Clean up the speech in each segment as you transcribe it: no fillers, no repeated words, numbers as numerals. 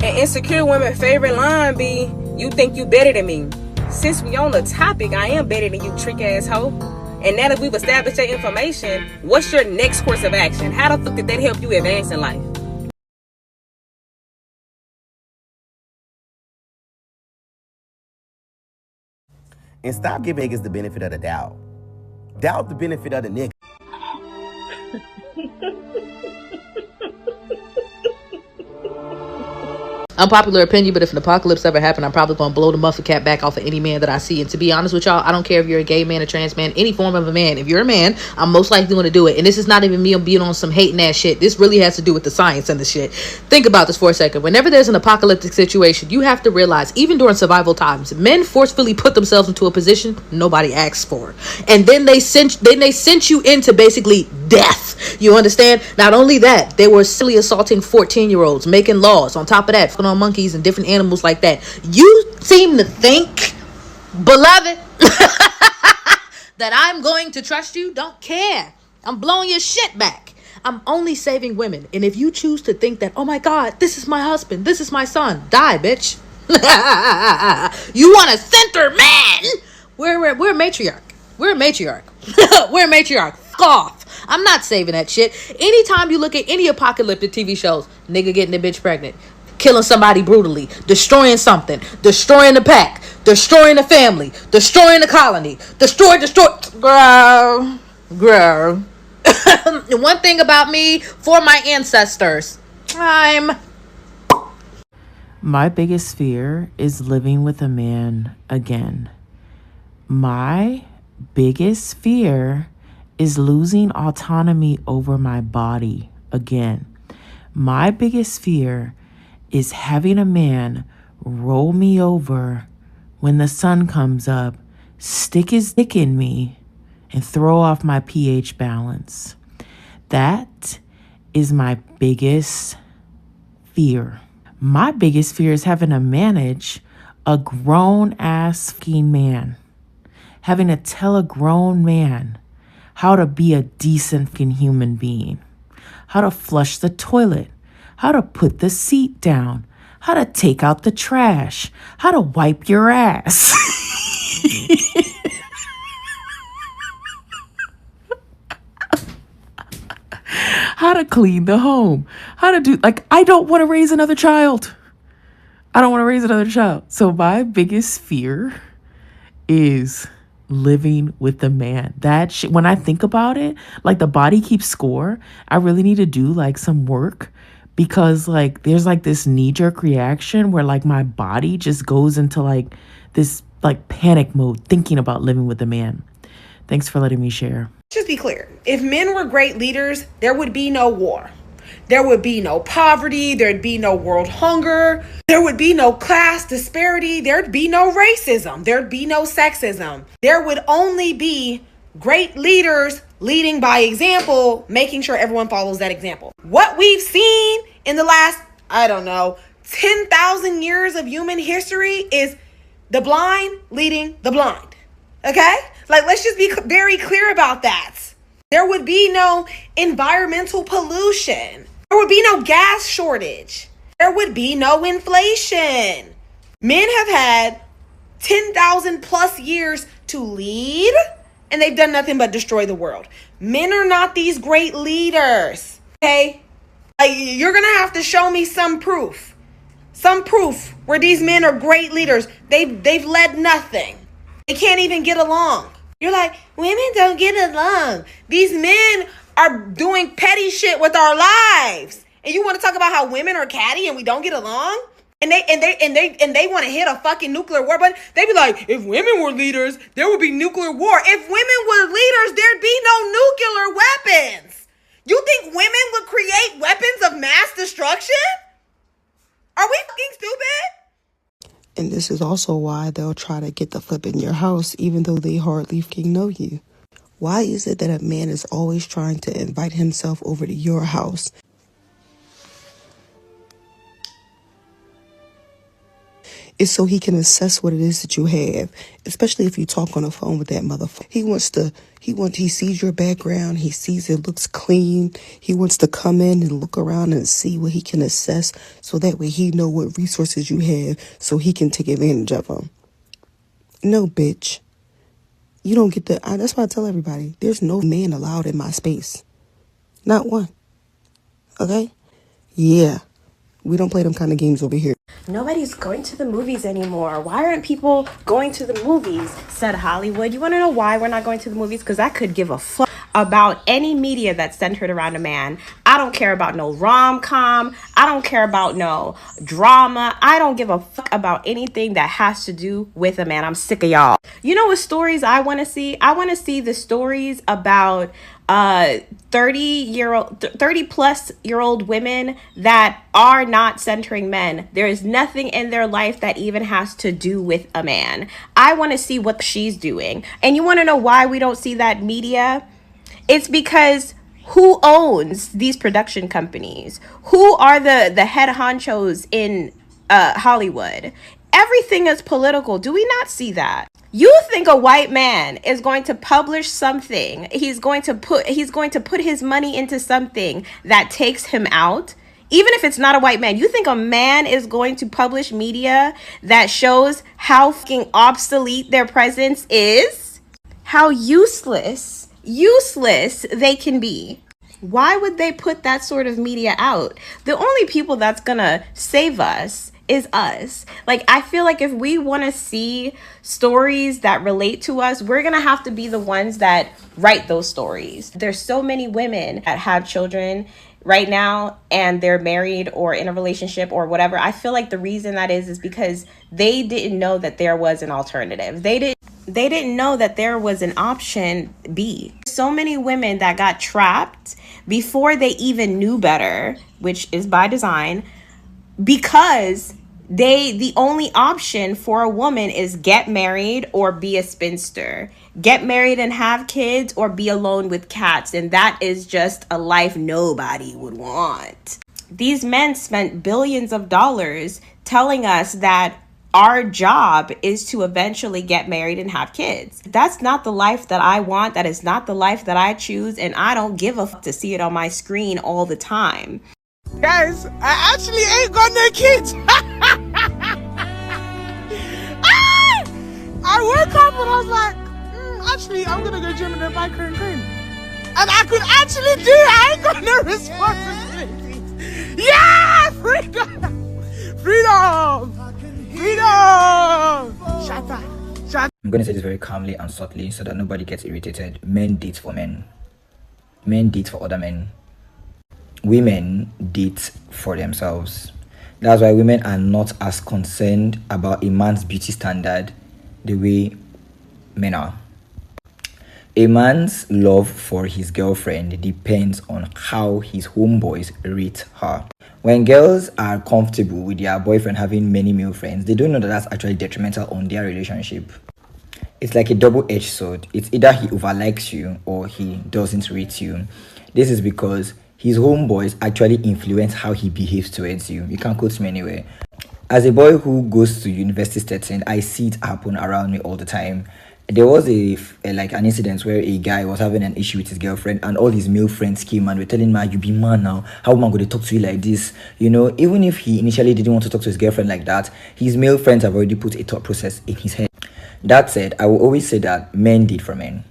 An insecure woman's favorite line be, "You think you better than me." Since we on the topic, I am better than you, trick ass hoe. And now that we've established that information, what's your next course of action? How the fuck did that help you advance in life? And stop giving niggas the benefit of the doubt. Doubt the benefit of the nigga. Unpopular opinion, but if an apocalypse ever happened, I'm probably gonna blow the muffin cap back off of any man that I see. And to be honest with y'all, I don't care if you're a gay man, a trans man, any form of a man. If you're a man, I'm most likely going to do it. And this is not even me being on some hating ass shit. This really has to do with the science and the shit. Think about this for a second. Whenever there's an apocalyptic situation, you have to realize, even during survival times, men forcefully put themselves into a position nobody asks for, and then they sent you into basically death. You understand? Not only that, they were silly assaulting 14-year-olds, making laws. On top of that, fucking on monkeys and different animals like that. You seem to think, beloved, that I'm going to trust you. Don't care. I'm blowing your shit back. I'm only saving women. And if you choose to think that, oh my God, this is my husband, this is my son, die, bitch. You want a center man? We're a matriarch. We're a matriarch. We're a matriarch. Fuck off. I'm not saving that shit. Anytime you look at any apocalyptic TV shows, nigga getting a bitch pregnant, killing somebody brutally, destroying something, destroying the pack, destroying the family, destroying the colony, destroy, girl. One thing about me, for my ancestors, My biggest fear is living with a man again. My biggest fear is losing autonomy over my body again. My biggest fear is having a man roll me over when the sun comes up, stick his dick in me, and throw off my pH balance. That is my biggest fear. My biggest fear is having to manage a grown-ass fucking man. Having to tell a grown man how to be a decent fucking human being. How to flush the toilet. How to put the seat down. How to take out the trash. How to wipe your ass. How to clean the home. How to do, I don't want to raise another child. So my biggest fear is living with the man. That shit, when I think about it, the body keeps score. I really need to do some work, because there's this knee-jerk reaction where my body just goes into this panic mode thinking about living with a man. Thanks for letting me share. Just be clear. If men were great leaders, there would be no war. There would be no poverty. There'd be no world hunger. There would be no class disparity. There'd be no racism. There'd be no sexism. There would only be great leaders leading by example, making sure everyone follows that example. What we've seen in the last, 10,000 years of human history is the blind leading the blind. Okay? Let's just be very clear about that. There would be no environmental pollution. There would be no gas shortage. There would be no inflation. Men have had 10,000 plus years to lead, and they've done nothing but destroy the world. Men are not these great leaders. Okay? You're going to have to show me some proof. Some proof where these men are great leaders. They've led nothing. They can't even get along. You're like, women don't get along. These men are doing petty shit with our lives. And you want to talk about how women are catty and we don't get along? And they want to hit a fucking nuclear war button. They be like, if women were leaders, there would be nuclear war. If women were leaders, there'd be no nuclear weapons. You think women would create weapons of mass destruction? Are we fucking stupid? And this is also why they'll try to get the flip in your house, even though they hardly fucking know you. Why is it that a man is always trying to invite himself over to your house? It's so he can assess what it is that you have, especially if you talk on the phone with that motherfucker. He sees your background. He sees it looks clean. He wants to come in and look around and see what he can assess, so that way he know what resources you have, so he can take advantage of them. No, bitch. You don't get that's why I tell everybody, there's no man allowed in my space. Not one. Okay? Yeah. We don't play them kind of games over here. Nobody's going to the movies anymore. Why aren't people going to the movies? Said Hollywood. You want to know why we're not going to the movies? Because I could give a fuck about any media that's centered around a man. I don't care about no rom-com. I don't care about no drama. I don't give a fuck about anything that has to do with a man. I'm sick of y'all. You know what stories I want to see? I want to see the stories about 30 plus year old women that are not centering men. There is nothing in their life that even has to do with a man. I want to see what she's doing. And you want to know why we don't see that media? It's because who owns these production companies? Who are the head honchos in Hollywood? Everything is political. Do we not see that? You think a white man is going to publish something? He's going to put his money into something that takes him out? Even if it's not a white man, you think a man is going to publish media that shows how fucking obsolete their presence is? How useless they can be. Why would they put that sort of media out? The only people that's gonna save us is us. Like, I feel like if we want to see stories that relate to us, we're gonna have to be the ones that write those stories. There's so many women that have children right now and they're married or in a relationship or whatever. I feel like the reason that is because they didn't know that there was an alternative. They didn't know that there was an option B. So many women that got trapped before they even knew better, which is by design, because the only option for a woman is get married or be a spinster. Get married and have kids or be alone with cats. And that is just a life nobody would want. These men spent billions of dollars telling us that our job is to eventually get married and have kids. That's not the life that I want. That is not the life that I choose. And I don't give a fuck to see it on my screen all the time. Guys, I actually ain't got no kids. I woke up and I was like, actually, I'm gonna go gym and then buy cream. And I could actually do it. I ain't got no responsibility. Yeah, freedom. Shut up. I'm going to say this very calmly and subtly so that nobody gets irritated. Men date for men. Men date for other men. Women date for themselves. That's why women are not as concerned about a man's beauty standard the way men are. A man's love for his girlfriend depends on how his homeboys rate her. When girls are comfortable with their boyfriend having many male friends, they don't know that that's actually detrimental on their relationship. It's like a double-edged sword. It's either he overlikes you or he doesn't rate you. This is because his homeboys actually influence how he behaves towards you. You can't quote me anywhere. As a boy who goes to university setting, I see it happen around me all the time. There was an incident where a guy was having an issue with his girlfriend and all his male friends came and were telling him, you be man now, how am I going to talk to you like this? You know, even if he initially didn't want to talk to his girlfriend like that, his male friends have already put a thought process in his head. That said, I will always say that men date for men.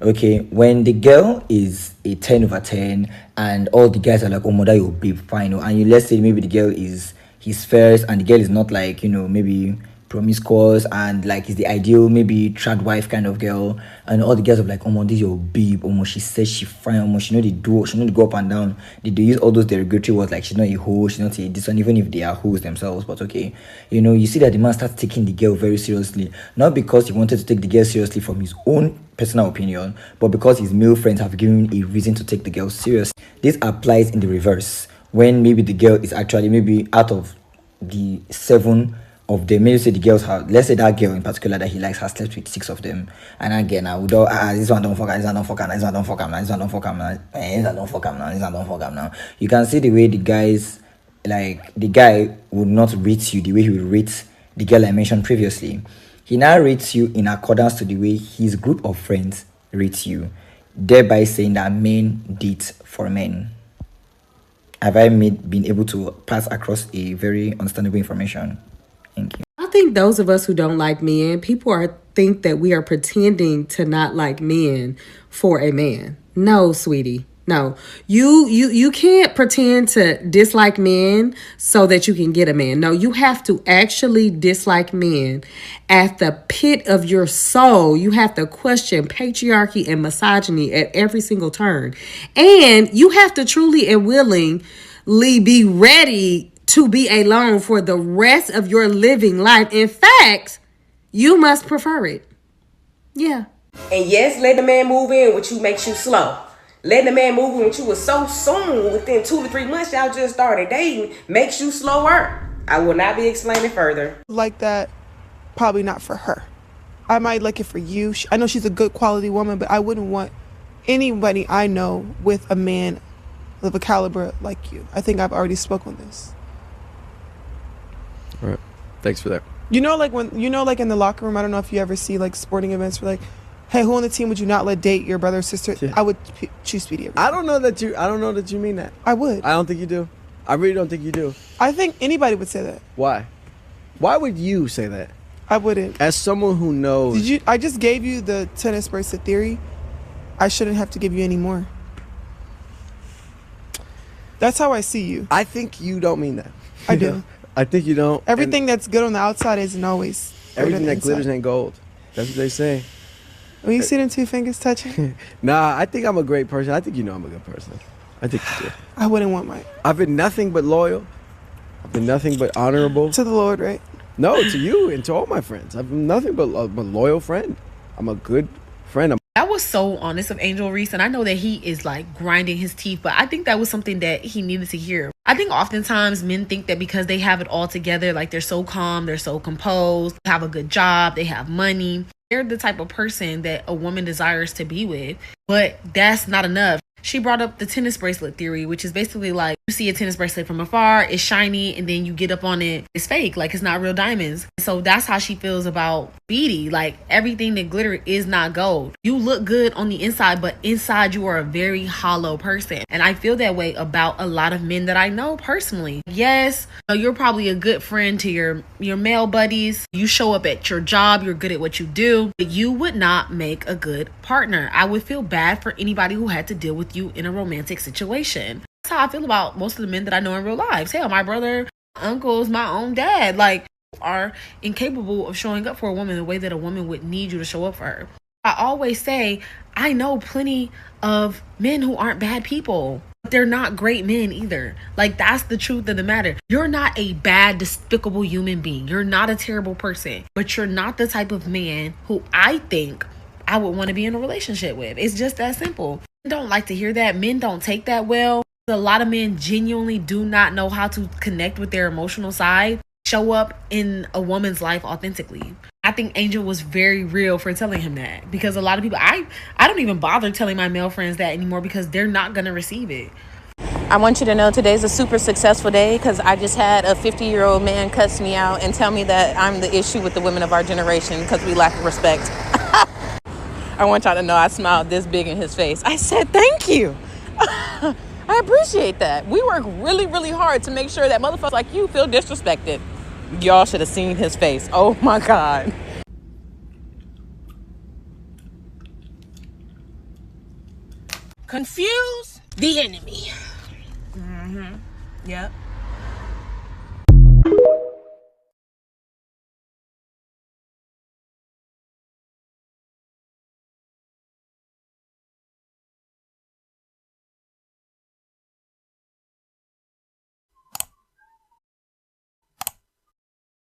Okay, when the girl is a 10 over 10 and all the guys are like, oh, mother, you'll be fine. And let's say maybe the girl is his first and the girl is not like, maybe promiscuous and like is the ideal maybe trad wife kind of girl, and all the girls are like, oh, this is your babe, she says she fine, she know they do, she know they go up and down. They use all those derogatory words like she's not a hoe, she's not a this one, even if they are hoes themselves. But okay, you see that the man starts taking the girl very seriously, not because he wanted to take the girl seriously from his own personal opinion, but because his male friends have given him a reason to take the girl serious. This applies in the reverse, when maybe the girl is actually maybe out of the 7 of them, maybe say the girls have, let's say that girl in particular that he likes has slept with 6 of them, and again I would this one don't fuck him, this one don't fuck him, this one don't fuck him, this one don't fuck him, this one don't fuck him now, this one don't fuck him now. You can see the way the guys, like the guy would not rate you the way he would rate the girl I mentioned previously. He now rates you in accordance to the way his group of friends rates you, thereby saying that men date for men. Have I been able to pass across a very understandable information? Thank you. I think those of us who don't like men, people think that we are pretending to not like men for a man. No, sweetie. No. You can't pretend to dislike men so that you can get a man. No, you have to actually dislike men at the pit of your soul. You have to question patriarchy and misogyny at every single turn. And you have to truly and willingly be ready to be alone for the rest of your living life. In fact, you must prefer it. Yeah. And yes, letting the man move in with you makes you slow. Letting the man move in with you was so soon, within 2 to 3 months, y'all just started dating, makes you slower. I will not be explaining further. Like that, probably not for her. I might like it for you. I know she's a good quality woman, but I wouldn't want anybody I know with a man of a caliber like you. I think I've already spoken this. All right. Thanks for that. You know, like like in the locker room, I don't know if you ever see like sporting events where like, hey, who on the team would you not let date your brother or sister? Yeah. I would choose Speedy. I don't know that you mean that. I would. I don't think you do. I really don't think you do. I think anybody would say that. Why? Why would you say that? I wouldn't. As someone who knows. I just gave you the tennis bracelet theory. I shouldn't have to give you any more. That's how I see you. I think you don't mean that. I do. I think you don't. Everything that's good on the outside isn't always everything that glitters ain't gold. That's what they say. When you see them 2 fingers touching? Nah, I think I'm a great person. I think you know I'm a good person. I think you do. I wouldn't want my... I've been nothing but loyal. I've been nothing but honorable. To the Lord, right? No, to you and to all my friends. I've been nothing but a loyal friend. I'm a good friend. That was so honest of Angel Reese, and I know that he is like grinding his teeth, but I think that was something that he needed to hear. I think oftentimes men think that because they have it all together, like they're so calm, they're so composed, have a good job, they have money, they're the type of person that a woman desires to be with, but that's not enough. She brought up the tennis bracelet theory, which is basically like you see a tennis bracelet from afar, it's shiny, and then you get up on it, it's fake, like it's not real diamonds. So that's how she feels about Speedy. Like everything that glitter is not gold. You look good on the inside, but inside you are a very hollow person. And I feel that way about a lot of men that I know personally. Yes, you're probably a good friend to your male buddies. You show up at your job, you're good at what you do, but you would not make a good partner. I would feel bad for anybody who had to deal with you in a romantic situation. That's how I feel about most of the men that I know in real life. Hell, my brother, uncles, my own dad, like are incapable of showing up for a woman the way that a woman would need you to show up for her. I always say, I know plenty of men who aren't bad people. They're not great men either. Like that's the truth of the matter. You're not a bad, despicable human being. You're not a terrible person, but you're not the type of man who I think I would want to be in a relationship with. It's just that simple. Men don't like to hear that. Men don't take that well. A lot of men genuinely do not know how to connect with their emotional side, show up in a woman's life authentically. I think Angel was very real for telling him that, because a lot of people, I don't even bother telling my male friends that anymore because they're not going to receive it. I want you to know today's a super successful day because I just had a 50-year-old man cuss me out and tell me that I'm the issue with the women of our generation because we lack respect. I want y'all to know I smiled this big in his face. I said, thank you. I appreciate that. We work really, really hard to make sure that motherfuckers like you feel disrespected. Y'all should have seen his face. Oh my God. Confuse the enemy. Yep.